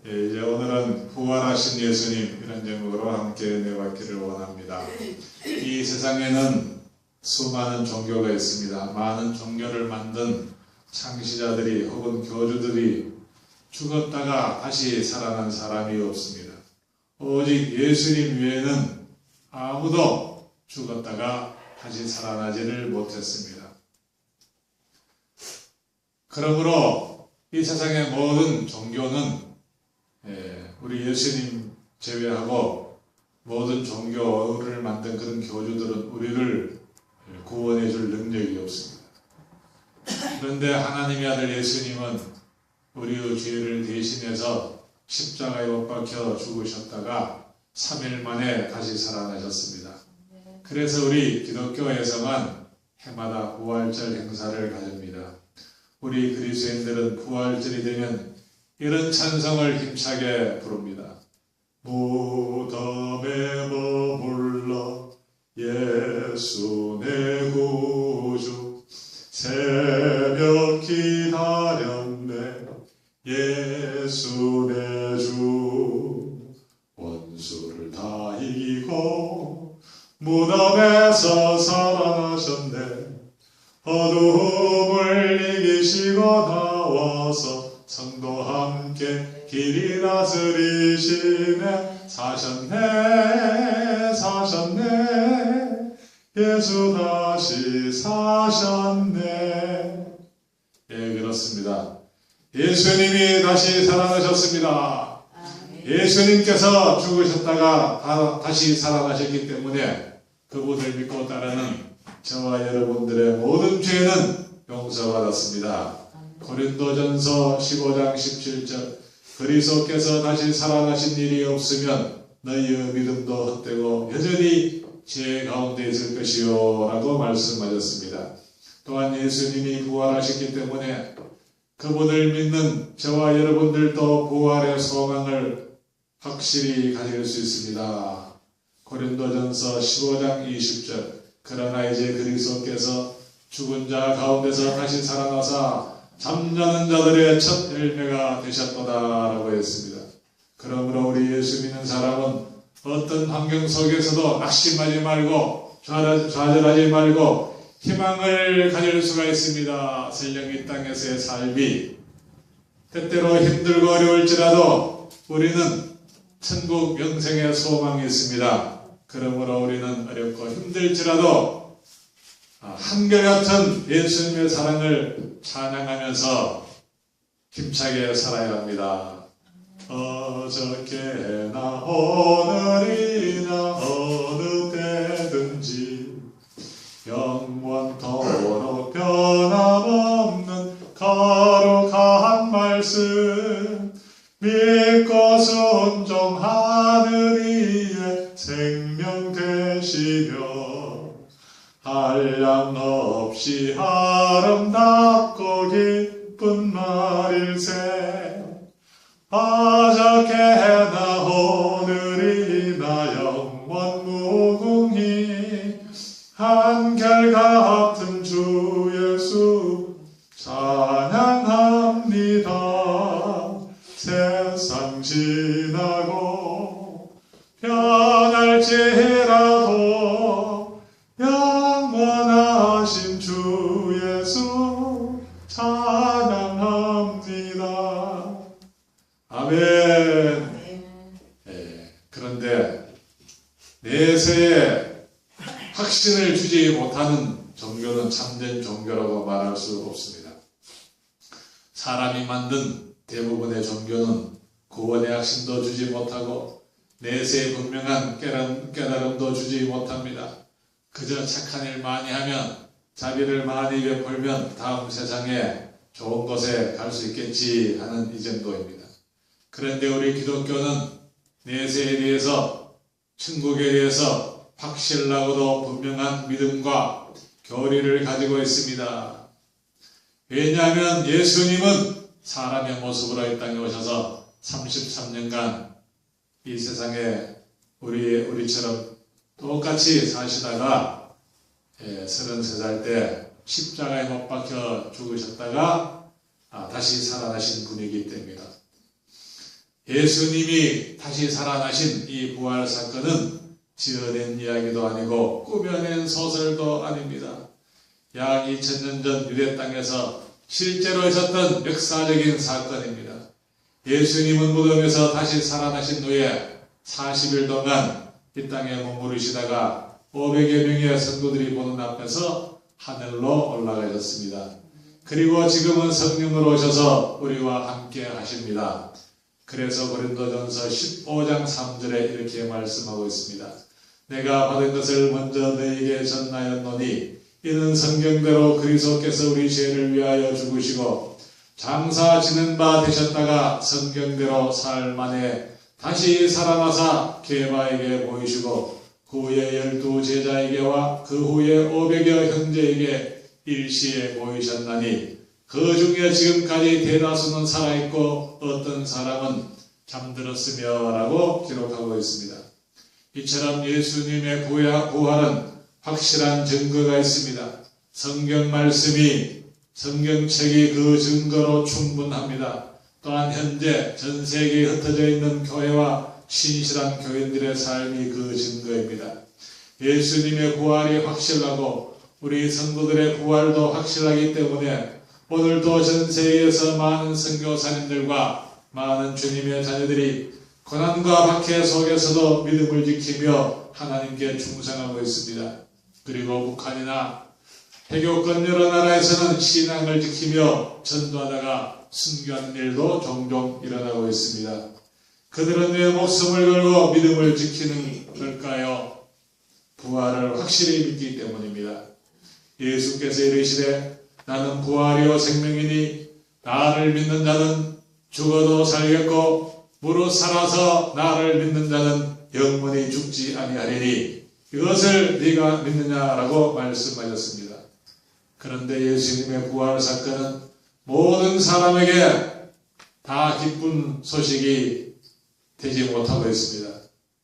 이제 오늘은 부활하신 예수님 이런 제목으로 함께 은혜 받기를 원합니다. 이 세상에는 수많은 종교가 있습니다. 많은 종교를 만든 창시자들이 혹은 교주들이 죽었다가 다시 살아난 사람이 없습니다. 오직 예수님 외에는 아무도 죽었다가 다시 살아나지를 못했습니다. 그러므로 이 세상의 모든 종교는 우리 예수님 제외하고 모든 종교를 만든 그런 교주들은 우리를 구원해 줄 능력이 없습니다. 그런데 하나님의 아들 예수님은 우리의 죄를 대신해서 십자가에 못 박혀 죽으셨다가 3일 만에 다시 살아나셨습니다. 그래서 우리 기독교에서만 해마다 부활절 행사를 가집니다. 우리 그리스도인들은 부활절이 되면 이런 찬송을 힘차게 부릅니다. 무덤에 머물러 예수 내 구주 새벽 기다렸네 예수 내 주 원수를 다 이기고 무덤에서 살아나셨네 어두움을 이기시고 나와서 성도 함께 길이 다스리시네 사셨네 예수 다시 사셨네. 예, 그렇습니다. 예수님이 다시 살아나셨습니다. 예수님께서 죽으셨다가 다시 살아나셨기 때문에 그분을 믿고 따르는 저와 여러분들의 모든 죄는 용서받았습니다. 고린도전서 15장 17절 그리스도께서 다시 살아나신 일이 없으면 너희의 믿음도 헛되고 여전히 죄 가운데 있을 것이요 라고 말씀하셨습니다. 또한 예수님이 부활하셨기 때문에 그분을 믿는 저와 여러분들도 부활의 소망을 확실히 가질 수 있습니다. 고린도전서 15장 20절 그러나 이제 그리스도께서 죽은 자 가운데서 다시 살아나사 잠자는 자들의 첫 열매가 되셨도다라고 했습니다. 그러므로 우리 예수 믿는 사람은 어떤 환경 속에서도 낙심하지 말고 좌절하지 말고 희망을 가질 수가 있습니다. 설령 이 땅에서의 삶이 때때로 힘들고 어려울지라도 우리는 천국 영생의 소망이 있습니다. 그러므로 우리는 어렵고 힘들지라도 한결같은 예수님의 사랑을 찬양하면서 힘차게 살아야 합니다. 어저께나 오늘이나 어느 때든지 영원토록 변함없는 거룩한 말씀 믿고 순종하는 이의 생명 되시며 한량없이 아름답고 기쁜 말일세 어저께나 오늘이나 영원 무궁히 한결같은 주 예수 찬양합니다. 세상 지나고 변할지라도 영원하신 주 예수 찬양합니다. 아멘. 그런데 내세에 확신을 주지 못하는 종교는 참된 종교라고 말할 수 없습니다. 사람이 만든 대부분의 종교는 구원의 확신도 주지 못하고 내세에 분명한 깨달음도 주지 못합니다. 그저 착한 일 많이 하면 자비를 많이 베풀면 다음 세상에 좋은 곳에 갈 수 있겠지 하는 이 정도입니다. 그런데 우리 기독교는 내세에 대해서 천국에 대해서 확실하고도 분명한 믿음과 교리를 가지고 있습니다. 왜냐하면 예수님은 사람의 모습으로 이 땅에 오셔서 33년간 이 세상에 우리처럼 똑같이 사시다가 33살 때 십자가에 못 박혀 죽으셨다가 다시 살아나신 분이기 때문입니다. 예수님이 다시 살아나신 이 부활 사건은 지어낸 이야기도 아니고 꾸며낸 소설도 아닙니다. 약 2000년 전 유대 땅에서 실제로 있었던 역사적인 사건입니다. 예수님은 무덤에서 다시 살아나신 후에 40일 동안 이 땅에 머무르시다가 500여 명의 성도들이 보는 앞에서 하늘로 올라가셨습니다. 그리고 지금은 성령으로 오셔서 우리와 함께 하십니다. 그래서 고린도전서 15장 3절에 이렇게 말씀하고 있습니다. 내가 받은 것을 먼저 너희에게 전하였노니 이는 성경대로 그리스도께서 우리 죄를 위하여 죽으시고 장사 지는 바 되셨다가 성경대로 사흘 만에 다시 살아나사 게바에게 보이시고 그 후에 12 제자에게와 그 후에 500여 형제에게 일시에 보이셨나니 그 중에 지금까지 대다수는 살아있고 어떤 사람은 잠들었으며 라고 기록하고 있습니다. 이처럼 예수님의 부활은 확실한 증거가 있습니다. 성경 말씀이 성경책이 그 증거로 충분합니다. 또한 현재 전 세계에 흩어져 있는 교회와 신실한 교인들의 삶이 그 증거입니다. 예수님의 부활이 확실하고 우리 성도들의 부활도 확실하기 때문에 오늘도 전 세계에서 많은 선교사님들과 많은 주님의 자녀들이 고난과 박해 속에서도 믿음을 지키며 하나님께 충성하고 있습니다. 그리고 북한이나 해교권 여러 나라에서는 신앙을 지키며 전도하다가 순교하는 일도 종종 일어나고 있습니다. 그들은 왜 목숨을 걸고 믿음을 지키는 걸까요? 부활을 확실히 믿기 때문입니다. 예수께서 이르시되 나는 부활이요 생명이니 나를 믿는 자는 죽어도 살겠고 무릇 살아서 나를 믿는 자는 영원히 죽지 아니하리니 이것을 네가 믿느냐라고 말씀하셨습니다. 그런데 예수님의 부활 사건은 모든 사람에게 다 기쁜 소식이 되지 못하고 있습니다.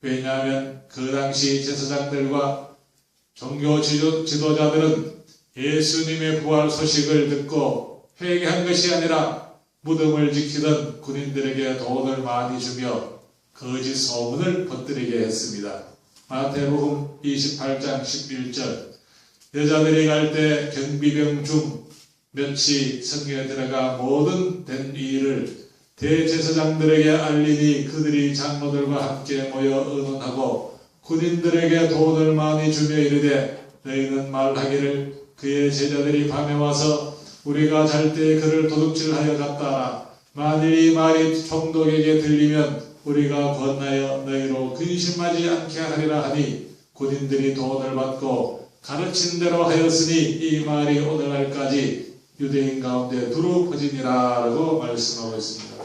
왜냐하면 그 당시 제사장들과 종교 지도자들은 예수님의 부활 소식을 듣고 회개한 것이 아니라 무덤을 지키던 군인들에게 돈을 많이 주며 거짓 소문을 퍼뜨리게 했습니다. 마태복음 28장 11절 여자들이 갈 때 경비병 중 몇이 성경에 들어가 모든 된 일을 대제사장들에게 알리니 그들이 장로들과 함께 모여 의논하고 군인들에게 돈을 많이 주며 이르되 너희는 말하기를 그의 제자들이 밤에 와서 우리가 잘 때 그를 도둑질하여 갔다라. 만일 이 말이 총독에게 들리면 우리가 권하여 너희로 근심하지 않게 하리라 하니 군인들이 돈을 받고 가르친 대로 하였으니 이 말이 오늘날까지 유대인 가운데 두루 퍼지니라 라고 말씀하고 있습니다.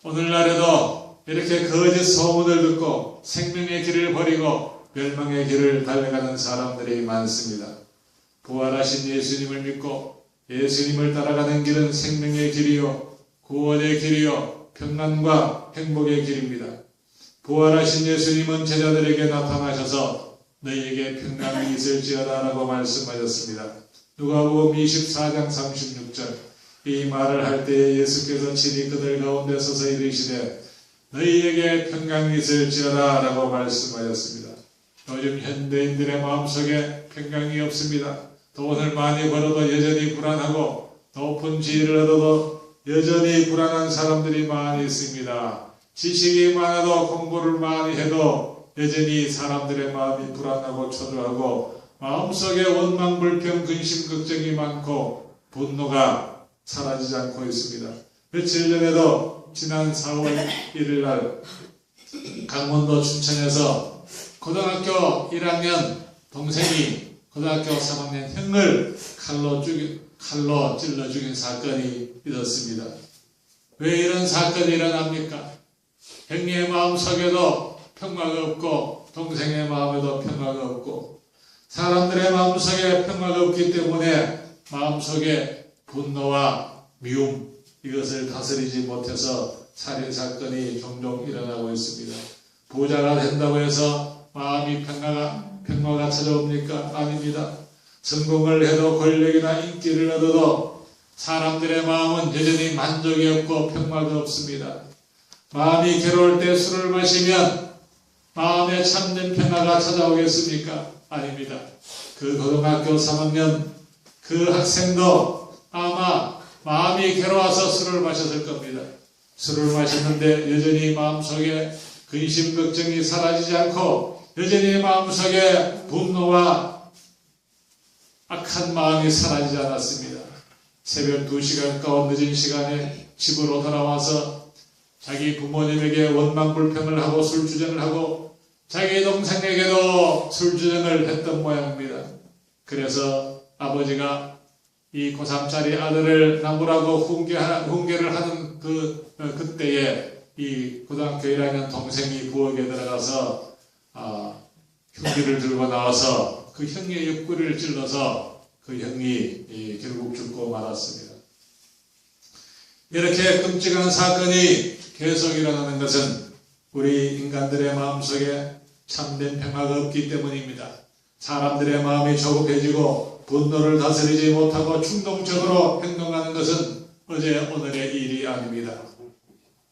오늘날에도 이렇게 거짓 소문을 듣고 생명의 길을 버리고 멸망의 길을 달려가는 사람들이 많습니다. 부활하신 예수님을 믿고 예수님을 따라가는 길은 생명의 길이요 구원의 길이요 평안과 행복의 길입니다. 부활하신 예수님은 제자들에게 나타나셔서 너희에게 평강이 있을지어다 라고 말씀하셨습니다. 누가복음 24장 36절 이 말을 할 때에 예수께서 친히 그들 가운데 서서 이르시되 너희에게 평강이 있을지어다 라고 말씀하셨습니다. 요즘 현대인들의 마음속에 평강이 없습니다. 돈을 많이 벌어도 여전히 불안하고 높은 지위를 얻어도 여전히 불안한 사람들이 많이 있습니다. 지식이 많아도 공부를 많이 해도 여전히 사람들의 마음이 불안하고 초조하고 마음속에 원망, 불평, 근심, 걱정이 많고 분노가 사라지지 않고 있습니다. 며칠 전에도 지난 4월 1일 날 강원도 춘천에서 고등학교 1학년 동생이 고등학교 3학년 형을 칼로 찔러 죽인 사건이 있었습니다. 왜 이런 사건이 일어납니까? 형의 마음속에도 평화가 없고 동생의 마음에도 평화가 없고 사람들의 마음속에 평화가 없기 때문에 마음속에 분노와 미움 이것을 다스리지 못해서 살인사건이 종종 일어나고 있습니다. 부자가 된다고 해서 마음이 평화가 찾아옵니까? 아닙니다. 성공을 해도 권력이나 인기를 얻어도 사람들의 마음은 여전히 만족이 없고 평화가 없습니다. 마음이 괴로울 때 술을 마시면 마음에 참된 평화가 찾아오겠습니까? 아닙니다. 그 고등학교 3학년 그 학생도 아마 마음이 괴로워서 술을 마셨을 겁니다. 술을 마셨는데 여전히 마음속에 근심 걱정이 사라지지 않고 여전히 마음속에 분노와 악한 마음이 사라지지 않았습니다. 새벽 2시간 가까운 늦은 시간에 집으로 돌아와서 자기 부모님에게 원망불평을 하고 술주정을 하고 자기 동생에게도 술주정을 했던 모양입니다. 그래서 아버지가 이 고3짜리 아들을 나무라고 훈계를 하는 그때에 이 고등학교 1학년 동생이 부엌에 들어가서 흉기를 들고 나와서 그 형의 옆구리를 찔러서 그 형이 결국 죽고 말았습니다. 이렇게 끔찍한 사건이 계속 일어나는 것은 우리 인간들의 마음속에 참된 평화가 없기 때문입니다. 사람들의 마음이 조급해지고 분노를 다스리지 못하고 충동적으로 행동하는 것은 어제 오늘의 일이 아닙니다.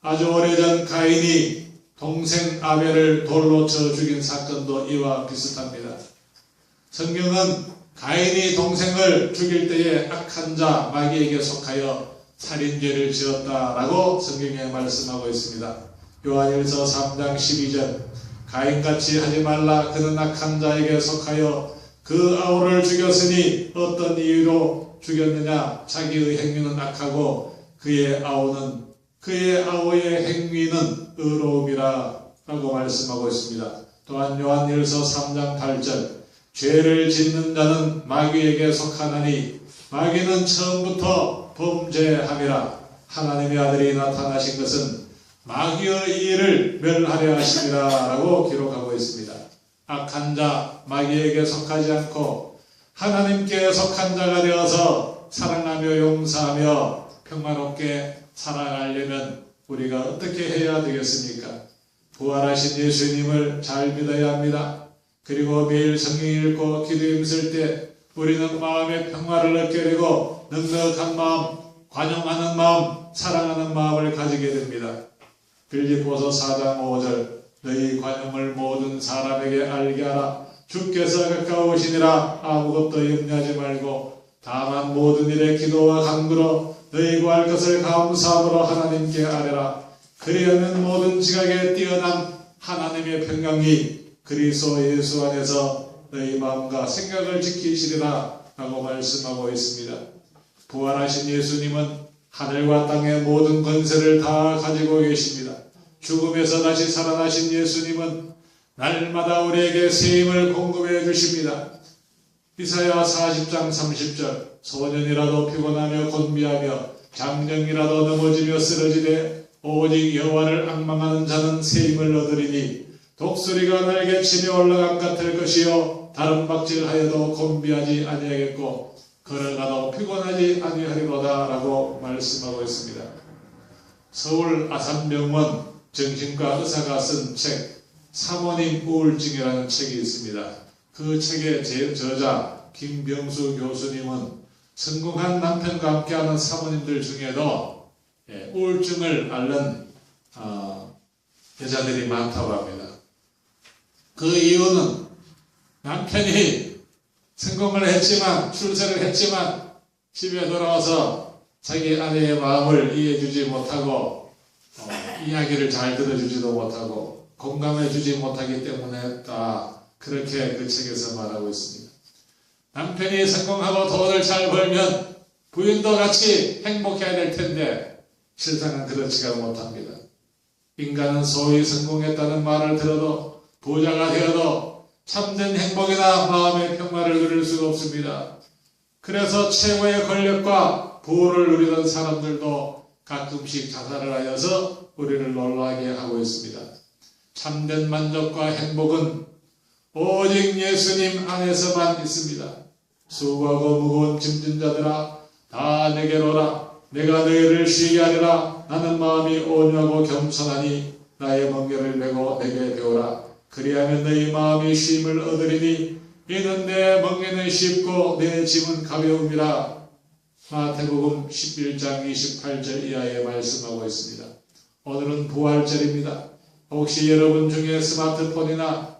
아주 오래전 가인이 동생 아벨을 돌로 쳐 죽인 사건도 이와 비슷합니다. 성경은 가인이 동생을 죽일 때에 악한 자 마귀에게 속하여 살인죄를 지었다라고 성경에 말씀하고 있습니다. 요한일서 3장 12절 가인같이 하지 말라. 그는 악한 자에게 속하여 그 아우를 죽였으니 어떤 이유로 죽였느냐. 자기의 행위는 악하고 그의 아우의 행위는 의로움이라 라고 말씀하고 있습니다. 또한 요한일서 3장 8절 죄를 짓는 자는 마귀에게 속하나니 마귀는 처음부터 범죄함이라. 하나님의 아들이 나타나신 것은 마귀의 일을 멸하려 하심이라 라고 기록하고 있습니다. 악한 자 마귀에게 속하지 않고 하나님께 속한 자가 되어서 사랑하며 용서하며 평화롭게 살아가려면 우리가 어떻게 해야 되겠습니까? 부활하신 예수님을 잘 믿어야 합니다. 그리고 매일 성경 읽고 기도 힘쓸 때 우리는 마음의 평화를 얻게 되고 넉넉한 마음, 관용하는 마음, 사랑하는 마음을 가지게 됩니다. 빌립보서 4장 5절 너희 관용을 모든 사람에게 알게 하라. 주께서 가까우시니라. 아무것도 염려하지 말고 다만 모든 일에 기도와 간구로 너희 구할 것을 감사함으로 하나님께 아뢰라. 그리하면 모든 지각에 뛰어난 하나님의 평강이 그리스도 예수 안에서 너희 마음과 생각을 지키시리라 라고 말씀하고 있습니다. 부활하신 예수님은 하늘과 땅의 모든 권세를 다 가지고 계십니다. 죽음에서 다시 살아나신 예수님은 날마다 우리에게 새 힘을 공급해 주십니다. 이사야 40장 30절 소년이라도 피곤하며 곤비하며 장정이라도 넘어지며 쓰러지되 오직 여호와를 앙망하는 자는 새 힘을 얻으리니 독수리가 날개치며 올라감 같을 것이요 다른 박질하여도 곤비하지 아니하겠고 걸어가도 피곤하지 아니하리로다 라고 말씀하고 있습니다. 서울 아산병원 정신과 의사가 쓴 책 사모님 우울증이라는 책이 있습니다. 그 책의 저자 김병수 교수님은 성공한 남편과 함께하는 사모님들 중에도 우울증을 앓는 여자들이 많다고 합니다. 그 이유는 남편이 성공을 했지만 출세를 했지만 집에 돌아와서 자기 아내의 마음을 이해해주지 못하고 이야기를 잘 들어주지도 못하고 공감해주지 못하기 때문에 다 그렇게 그 책에서 말하고 있습니다. 남편이 성공하고 돈을 잘 벌면 부인도 같이 행복해야 될 텐데 실상은 그렇지가 못합니다. 인간은 소위 성공했다는 말을 들어도 부자가 되어도 참된 행복이나 마음의 평화를 누릴 수가 없습니다. 그래서 최고의 권력과 부를 누리던 사람들도 가끔씩 자살을 하여서 우리를 놀라게 하고 있습니다. 참된 만족과 행복은 오직 예수님 안에서만 있습니다. 수고하고 무거운 짐진 자들아 다 내게로 오라. 내가 너희를 쉬게 하리라. 나는 마음이 온유하고 겸손하니 나의 멍에를 메고 내게 배우라. 그리하면 너희 마음이 쉼을 얻으리니 이는 내 멍에는 쉽고 내 짐은 가벼움이라. 마태복음 11장 28절 이하에 말씀하고 있습니다. 오늘은 부활절입니다. 혹시 여러분 중에 스마트폰이나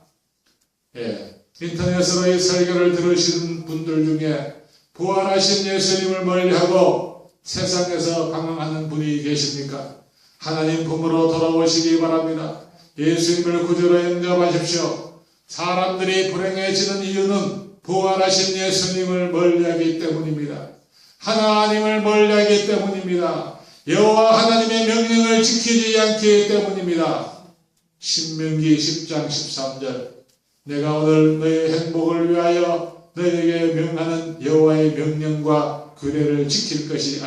인터넷으로 이 설교를 들으시는 분들 중에 부활하신 예수님을 멀리하고 세상에서 방황하는 분이 계십니까? 하나님 품으로 돌아오시기 바랍니다. 예수님을 구주로 영접하십시오. 사람들이 불행해지는 이유는 부활하신 예수님을 멀리하기 때문입니다. 하나님을 멀리하기 때문입니다. 여호와 하나님의 명령을 지키지 않기 때문입니다. 신명기 10장 13절 내가 오늘 너의 행복을 위하여 너에게 명하는 여호와의 명령과 규례를 지킬 것이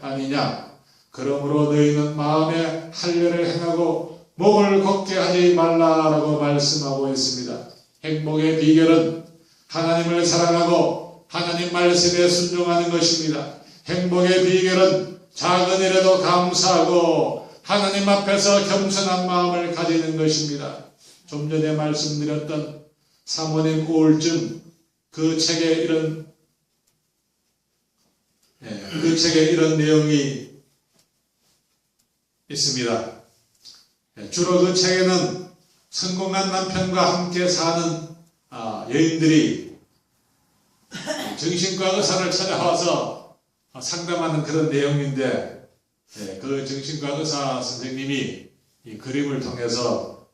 아니냐. 그러므로 너희는 마음에 할례를 행하고 목을 걷게 하지 말라라고 말씀하고 있습니다. 행복의 비결은 하나님을 사랑하고 하나님 말씀에 순종하는 것입니다. 행복의 비결은 작은 일에도 감사하고 하나님 앞에서 겸손한 마음을 가지는 것입니다. 좀 전에 말씀드렸던 사모님 우울증 그 책에 이런 내용이 있습니다. 주로 그 책에는 성공한 남편과 함께 사는 여인들이 정신과 의사를 찾아와서 상담하는 그런 내용인데 그 정신과 의사 선생님이 이 그림을 통해서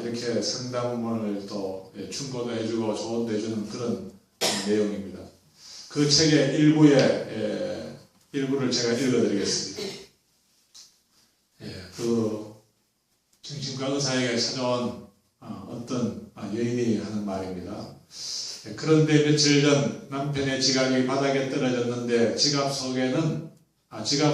이렇게 상담원을 또 충고도 해주고 조언도 해주는 그런 내용입니다. 그 책의 일부를 제가 읽어드리겠습니다. 그 정신과 의사에게 찾아온 어떤 여인이 하는 말입니다. 그런데 며칠 전 남편의 지갑이 바닥에 떨어졌는데 지갑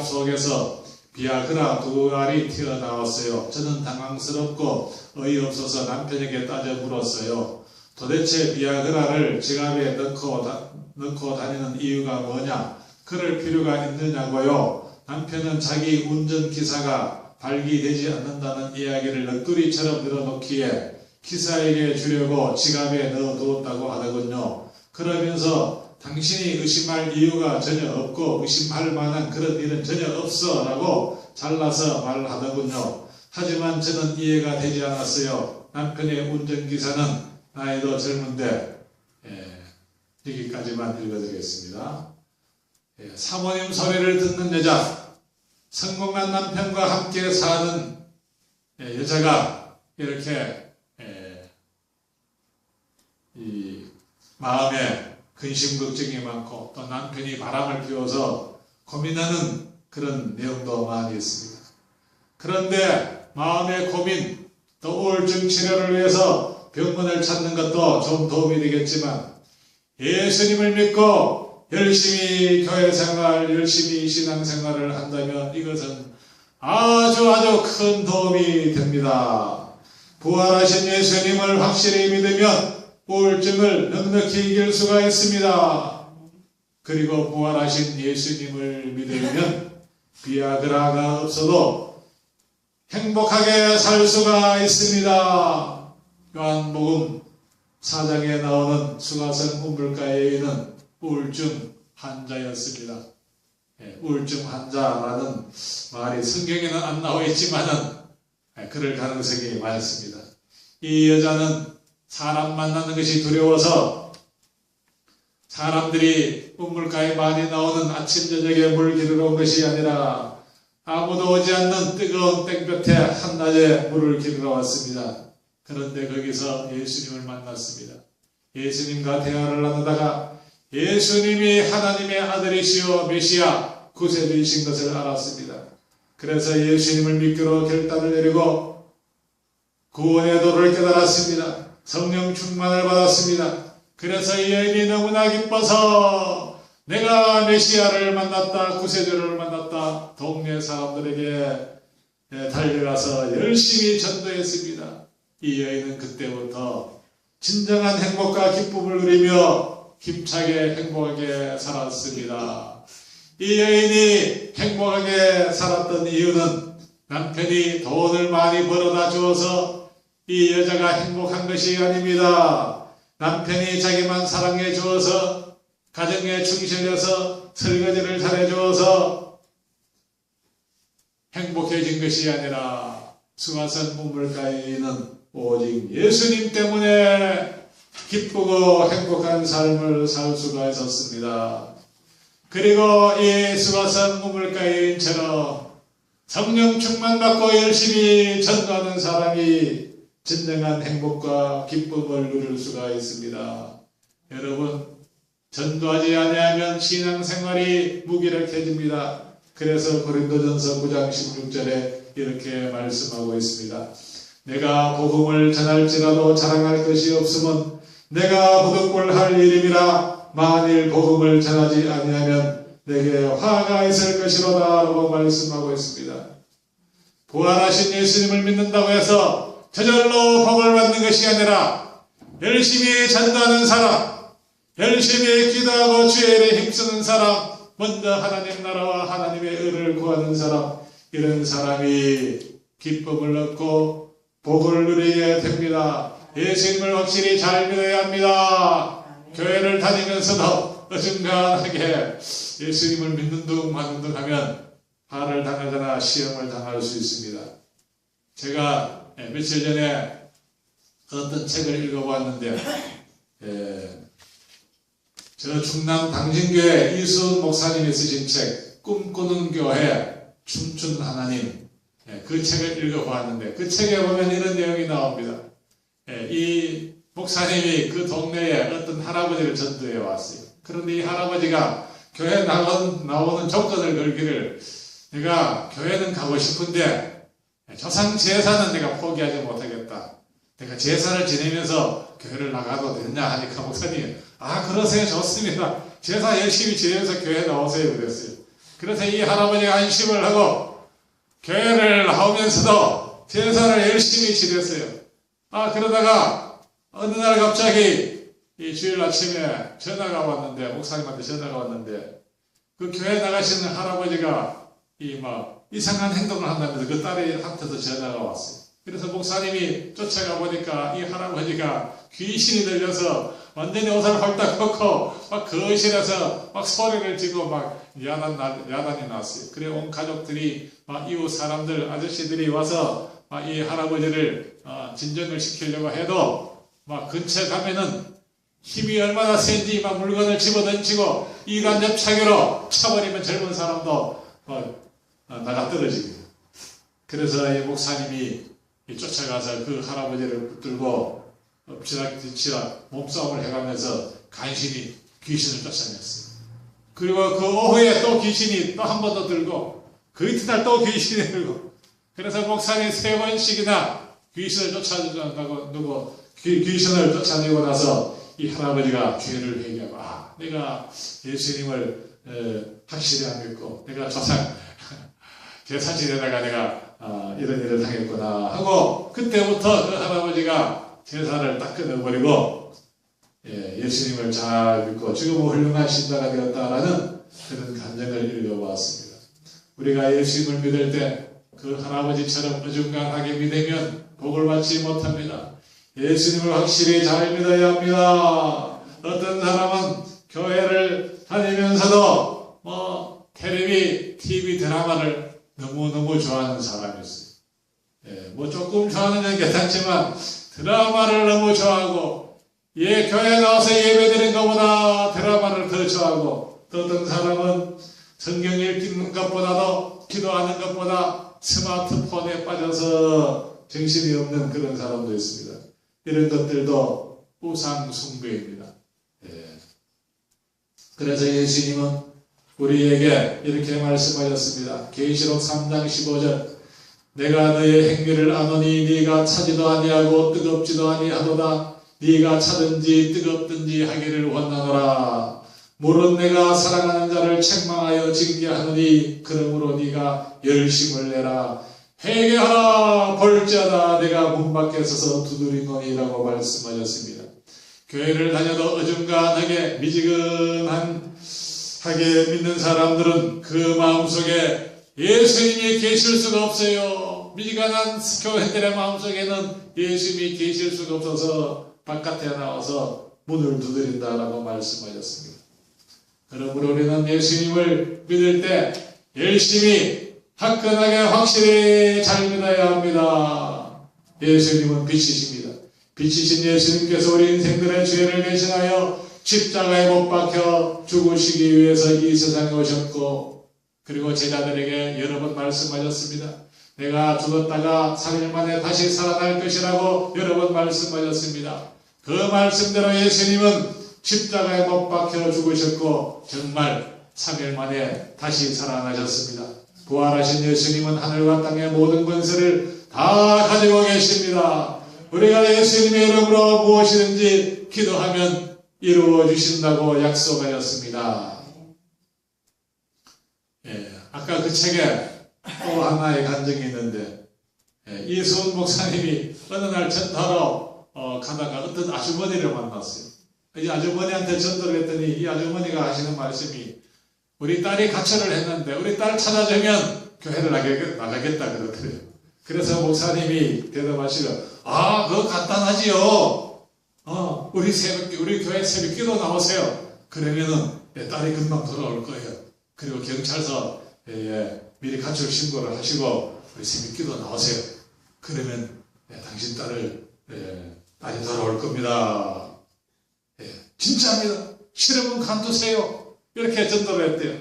속에서 비아그라 2알이 튀어나왔어요. 저는 당황스럽고 어이없어서 남편에게 따져 물었어요. 도대체 비아그라를 지갑에 넣고 다니는 이유가 뭐냐? 그럴 필요가 있느냐고요. 남편은 자기 운전기사가 발기되지 않는다는 이야기를 넋두리처럼 늘어놓기에 기사에게 주려고 지갑에 넣어두었다고 하더군요. 그러면서 당신이 의심할 이유가 전혀 없고 의심할 만한 그런 일은 전혀 없어 라고 잘라서 말하더군요. 하지만 저는 이해가 되지 않았어요. 남편의 운전기사는 나이도 젊은데 여기까지만 읽어드리겠습니다. 사모님 소리를 듣는 여자, 성공한 남편과 함께 사는 여자가 이렇게 이 마음에 근심 걱정이 많고 또 남편이 바람을 피워서 고민하는 그런 내용도 많이 있습니다. 그런데 마음의 고민 또 우울증 치료를 위해서 병원을 찾는 것도 좀 도움이 되겠지만 예수님을 믿고 열심히 교회생활, 열심히 신앙생활을 한다면 이것은 아주 큰 도움이 됩니다. 부활하신 예수님을 확실히 믿으면 우울증을 넉넉히 이길 수가 있습니다. 그리고 부활하신 예수님을 믿으면 비아그라가 없어도 행복하게 살 수가 있습니다. 요한복음 4장에 나오는 수가성 우물가의 여인은 우울증 환자였습니다. 우울증 환자라는 말이 성경에는 안 나와 있지만은 그럴 가능성이 많습니다. 이 여자는 사람 만나는 것이 두려워서 사람들이 우물가에 많이 나오는 아침 저녁에 물 기르러 온 것이 아니라 아무도 오지 않는 뜨거운 땡볕에 한낮에 물을 기르러 왔습니다. 그런데 거기서 예수님을 만났습니다. 예수님과 대화를 나누다가 예수님이 하나님의 아들이시오 메시아 구세주이신 것을 알았습니다. 그래서 예수님을 믿기로 결단을 내리고 구원의 도를 깨달았습니다. 성령 충만을 받았습니다. 그래서 이 여인이 너무나 기뻐서 내가 메시아를 만났다, 구세주를 만났다, 동네 사람들에게 달려가서 열심히 전도했습니다. 이 여인은 그때부터 진정한 행복과 기쁨을 누리며 힘차게 행복하게 살았습니다. 이 여인이 행복하게 살았던 이유는 남편이 돈을 많이 벌어다 주어서 이 여자가 행복한 것이 아닙니다. 남편이 자기만 사랑해 주어서 가정에 충실해서 설거지를 잘해주어서 행복해진 것이 아니라 수가성 우물가에는 오직 예수님 때문에 기쁘고 행복한 삶을 살 수가 있었습니다. 그리고 이 수가성 우물가인처럼 성령 충만받고 열심히 전도하는 사람이 진정한 행복과 기쁨을 누릴 수가 있습니다. 여러분, 전도하지 아니하면 신앙생활이 무기력해집니다. 그래서 고린도전서 9장 16절에 이렇게 말씀하고 있습니다. 내가 복음을 전할지라도 자랑할 것이 없으면 내가 부득불할 일임이라. 만일 복음을 전하지 아니하면 내게 화가 있을 것이로다 라고 말씀하고 있습니다. 부활하신 예수님을 믿는다고 해서 저절로 복을 받는 것이 아니라 열심히 전도하는 사람, 열심히 기도하고 주의 일에 힘쓰는 사람, 먼저 하나님 나라와 하나님의 의를 구하는 사람, 이런 사람이 기쁨을 얻고 복을 누리게 됩니다. 예수님을 확실히 잘 믿어야 합니다. 교회를 다니면서도 어중간하게 예수님을 믿는 둥 마는 둥 하면 화를 당하거나 시험을 당할 수 있습니다. 제가 며칠 전에 어떤 책을 읽어보았는데 저 충남 당진교회 이수은 목사님이 쓰신 책 꿈꾸는 교회 춤춘 하나님, 그 책을 읽어보았는데 그 책에 보면 이런 내용이 나옵니다. 이 목사님이 그 동네에 어떤 할아버지를 전도해 왔어요. 그런데 이 할아버지가 교회 나오는 조건을 걸기를, 내가 교회는 가고 싶은데 조상 제사는 내가 포기하지 못하겠다. 내가 제사를 지내면서 교회를 나가도 되냐 하니까 목사님이 그러세요. 좋습니다. 제사 열심히 지내면서 교회 나오세요. 그랬어요. 그래서 이 할아버지가 안심을 하고 교회를 나오면서도 제사를 열심히 지냈어요. 그러다가 어느 날 갑자기 이 주일 아침에 전화가 왔는데, 목사님한테 전화가 왔는데, 그 교회 나가시는 할아버지가 이상한 행동을 한다면서 그 딸한테도 전화가 왔어요. 그래서 목사님이 쫓아가 보니까 이 할아버지가 귀신이 들려서 완전히 옷을 헐딱 벗고 막 거실에서 막 소리를 지고 막 야단이 났어요. 그래 온 가족들이 막 이웃 사람들, 아저씨들이 와서 막 이 할아버지를 진정을 시키려고 해도 막 근처에 가면은 힘이 얼마나 센지 막 물건을 집어던지고 이간접차기로 쳐버리면 젊은 사람도 나가 떨어지고. 그래서 이 목사님이 쫓아가서 그 할아버지를 붙들고 엎치락뒤치락 몸싸움을 해가면서 간신히 귀신을 쫓아냈어요. 그리고 그 오후에 또 귀신이 또 한 번 더 들고 그 이튿날 또 귀신이 들고, 그래서 목사님이 3번씩이나 귀신을 귀신을 쫓아내고 나서 이 할아버지가 죄를 회개하고 내가 예수님을 확실히 안 믿고 내가 조상 제사 지내다가 내가 이런 일을 당했구나 하고, 그때부터 그 할아버지가 제사를 딱 끊어버리고 예수님을 잘 믿고 지금은 훌륭한 신자가 되었다라는 그런 간증을 읽어보았습니다. 우리가 예수님을 믿을 때 그 할아버지처럼 어중간하게 믿으면 복을 받지 못합니다. 예수님을 확실히 잘 믿어야 합니다. 어떤 사람은 교회를 다니면서도 텔레비, TV 드라마를 너무너무 좋아하는 사람이 있어요. 조금 좋아하는 건 괜찮지만 드라마를 너무 좋아하고, 교회 나와서 예배드리는 것보다 드라마를 더 좋아하고, 또 어떤 사람은 성경 읽는 것보다도 기도하는 것보다 스마트폰에 빠져서 정신이 없는 그런 사람도 있습니다. 이런 것들도 우상 숭배입니다. 그래서 예수님은 우리에게 이렇게 말씀하셨습니다. 계시록 3장 15절, 내가 너의 행위를 아노니 네가 차지도 아니하고 뜨겁지도 아니하도다. 네가 차든지 뜨겁든지 하기를 원하노라. 물은 내가 사랑하는 자를 책망하여 징계하노니 그러므로 네가 열심을 내라. 회개하라. 볼지어다 내가 문 밖에 서서 두드리노니라고 말씀하셨습니다. 교회를 다녀도 어중간하게 미지근하게 믿는 사람들은 그 마음속에 예수님이 계실 수가 없어요. 미지근한 교회들의 마음속에는 예수님이 계실 수가 없어서 바깥에 나와서 문을 두드린다라고 말씀하셨습니다. 그러므로 우리는 예수님을 믿을 때 열심히 화끈하게 확실히 잘 믿어야 합니다. 예수님은 빛이십니다. 빛이신 예수님께서 우리 인생들의 죄를 대신하여 십자가에 못 박혀 죽으시기 위해서 이 세상에 오셨고, 그리고 제자들에게 여러 번 말씀하셨습니다. 내가 죽었다가 3일 만에 다시 살아날 것이라고 여러 번 말씀하셨습니다. 그 말씀대로 예수님은 십자가에 못 박혀 죽으셨고 정말 3일 만에 다시 살아나셨습니다. 부활하신 예수님은 하늘과 땅의 모든 권세를 다 가지고 계십니다. 우리가 예수님의 이름으로 무엇이든지 기도하면 이루어 주신다고 약속하셨습니다. 아까 그 책에 또 하나의 간증이 있는데, 이수훈 목사님이 어느 날 전도하러 가다가 어떤 아주머니를 만났어요. 이 아주머니한테 전도를 했더니 이 아주머니가 하시는 말씀이, 우리 딸이 가출을 했는데 우리 딸 찾아주면 교회를 나가겠다 그러더래요. 그래서 목사님이 대답하시고, 그거 간단하지요. 우리 교회 새벽 기도 나오세요. 그러면은 딸이 금방 돌아올 거예요. 그리고 경찰서 미리 가출 신고를 하시고 우리 새벽 기도 나오세요. 그러면 당신 딸이 돌아올 겁니다. 진짜입니다. 싫으면 간두세요. 이렇게 전도를 했대요.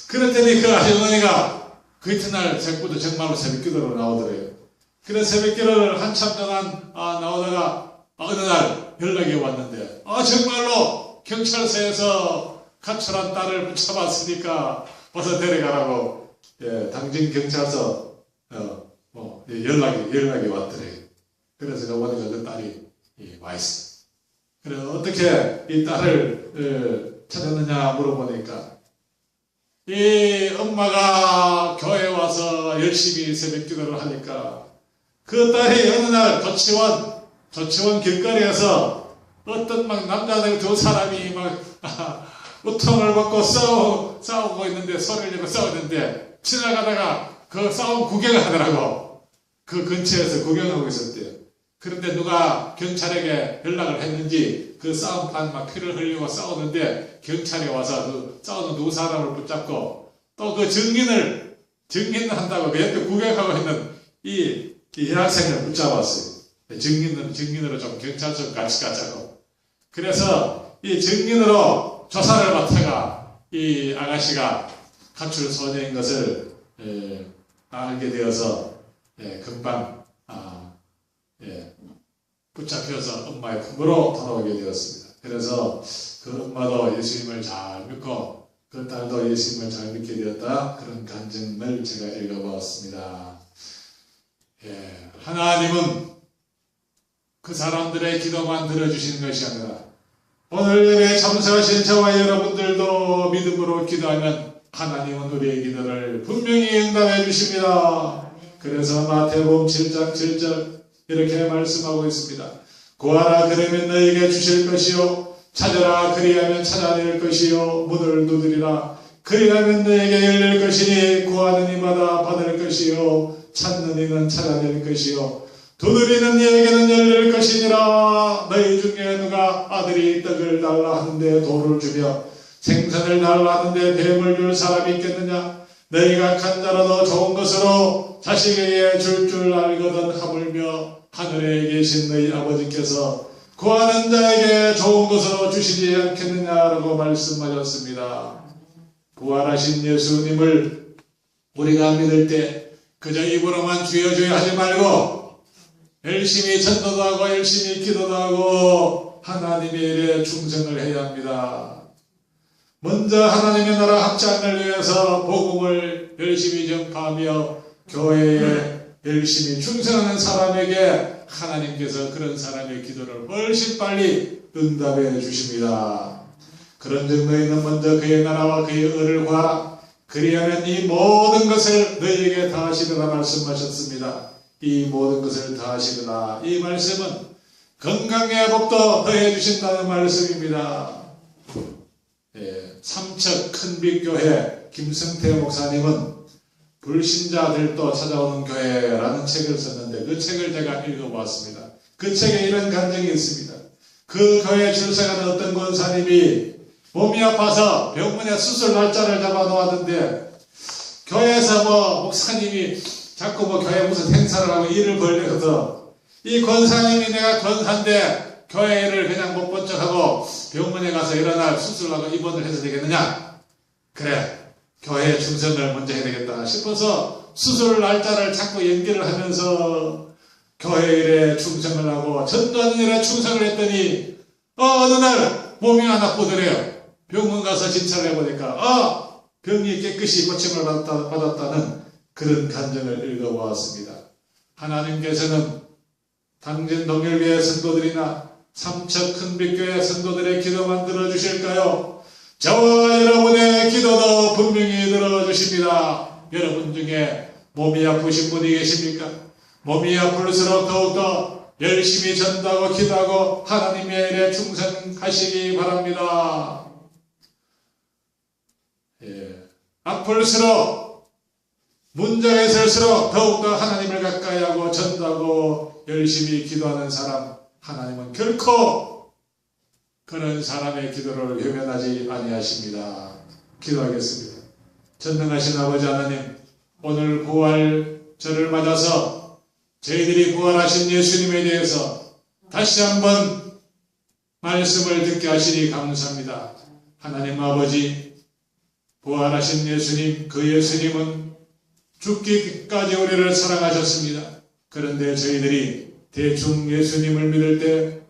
그랬더니 그 아주머니가 그 이튿날 정말로 새벽 기도로 나오더래요. 그래서 새벽 기도를 한참 동안 나오다가 어느 날 연락이 왔는데, 정말로 경찰서에서 가출한 딸을 붙잡았으니까 어서 데려가라고 당진 경찰서 연락이 왔더래요. 그래서 그 어머니가 그 딸이 와 있어. 그래서 어떻게 이 딸을 찾았느냐 물어보니까, 이 엄마가 교회에 와서 열심히 새벽 기도를 하니까 그 딸이 어느 날 조치원 길거리에서 어떤 남자들 두 사람이 우통을 벗고 싸우고 있는데, 소리를 내고 싸우는데, 지나가다가 그 싸움 구경을 하더라고. 그 근처에서 구경하고 있었대요. 그런데 누가 경찰에게 연락을 했는지 그 싸움판 피를 흘리고 싸우는데, 경찰이 와서 그 싸우는 두 사람을 붙잡고 또 그 증인을 한다고 그 옆에 구경하고 있는 이 여학생을 붙잡았어요. 증인으로 좀 경찰서 같이 가자고. 그래서 이 증인으로 조사를 받다가 이 아가씨가 가출 소녀인 것을 알게 되어서 금방 붙잡혀서 엄마의 품으로 돌아오게 되었습니다. 그래서 그 엄마도 예수님을 잘 믿고 그 딸도 예수님을 잘 믿게 되었다, 그런 간증을 제가 읽어보았습니다. 하나님은 그 사람들의 기도만 들어주시는 것이 아니라 오늘 예배에 참석하신 저와 여러분들도 믿음으로 기도하면 하나님은 우리의 기도를 분명히 응답해 주십니다. 그래서 마태복음 7장 7절 이렇게 말씀하고 있습니다. 구하라 그러면 너에게 주실 것이요, 찾으라 그리하면 찾아낼 것이요, 문을 두드리라 그리하면 너에게 열릴 것이니, 구하는 이마다 받을 것이요, 찾는 이는 찾아낼 것이요, 두드리는 이에게는 열릴 것이니라. 너희 중에 누가 아들이 떡을 달라 하는데 돌을 주며 생선을 달라 하는데 뱀을 줄 사람이 있겠느냐? 너희가 간 자라도 좋은 것으로 자식에게 줄 알거든 하물며 하늘에 계신 너희 아버지께서 구하는 자에게 좋은 것으로 주시지 않겠느냐라고 말씀하셨습니다. 부활하신 예수님을 우리가 믿을 때 그저 입으로만 주여 주여 하지 말고 열심히 전도도 하고 열심히 기도도 하고 하나님의 일에 충성을 해야 합니다. 먼저 하나님의 나라 확장을 위해서 복음을 열심히 전파하며 교회에 열심히 충성하는 사람에게 하나님께서 그런 사람의 기도를 훨씬 빨리 응답해 주십니다. 그런즉 너희는 먼저 그의 나라와 그의 의를 구하라. 그리하면 이 모든 것을 너희에게 다하시리라 말씀하셨습니다. 이 모든 것을 다하시리라. 이 말씀은 건강의 복도 더해 주신다는 말씀입니다. 삼척 큰빛교회 김성태 목사님은 불신자들도 찾아오는 교회라는 책을 썼는데 그 책을 제가 읽어보았습니다. 그 책에 이런 간증이 있습니다. 그 교회에 출석하는 어떤 권사님이 몸이 아파서 병원에 수술 날짜를 잡아 놓았는데 교회에서 목사님이 자꾸 교회 무슨 행사를 하고 일을 벌려서 이 권사님이 내가 권사인데 교회를 그냥 못 본 척하고 병원에 가서 일어날 수술하고 입원을 해서 되겠느냐? 그래, 교회에 충성을 먼저 해야 되겠다 싶어서 수술 날짜를 자꾸 연기를 하면서 교회 일에 충성을 하고 전도하는 일에 충성을 했더니 어느 날 몸이 안 아프더래요. 병원 가서 진찰을 해보니까 병이 깨끗이 고침을 받았다는 그런 간증을 읽어보았습니다. 하나님께서는 당진 동일교회 성도들이나 삼척 큰빛교회 성도들의 기도만 들어주실까요? 저와 여러분의 기도도 분명히 들어주십니다. 여러분 중에 몸이 아프신 분이 계십니까? 몸이 아플수록 더욱더 열심히 전도하고 기도하고 하나님의 일에 충성하시기 바랍니다. 아플수록 문제가 있을수록 더욱더 하나님을 가까이 하고 전도하고 열심히 기도하는 사람, 하나님은 결코 그런 사람의 기도를 외면하지 아니하십니다. 기도하겠습니다. 전능하신 아버지 하나님, 오늘 부활절을 맞아서 저희들이 부활하신 예수님에 대해서 다시 한번 말씀을 듣게 하시니 감사합니다. 하나님 아버지, 부활하신 예수님, 그 예수님은 죽기까지 우리를 사랑하셨습니다. 그런데 저희들이 대충 예수님을 믿을 때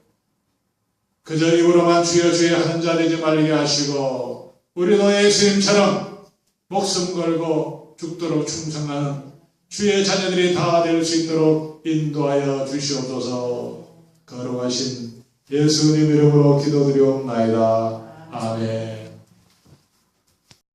그저 입으로만 주여 주여 하는 자 되지 말게 하시고 우리도 예수님처럼 목숨 걸고 죽도록 충성하는 주의 자녀들이 다 될 수 있도록 인도하여 주시옵소서. 거룩하신 예수님 이름으로 기도드리옵나이다. 아멘.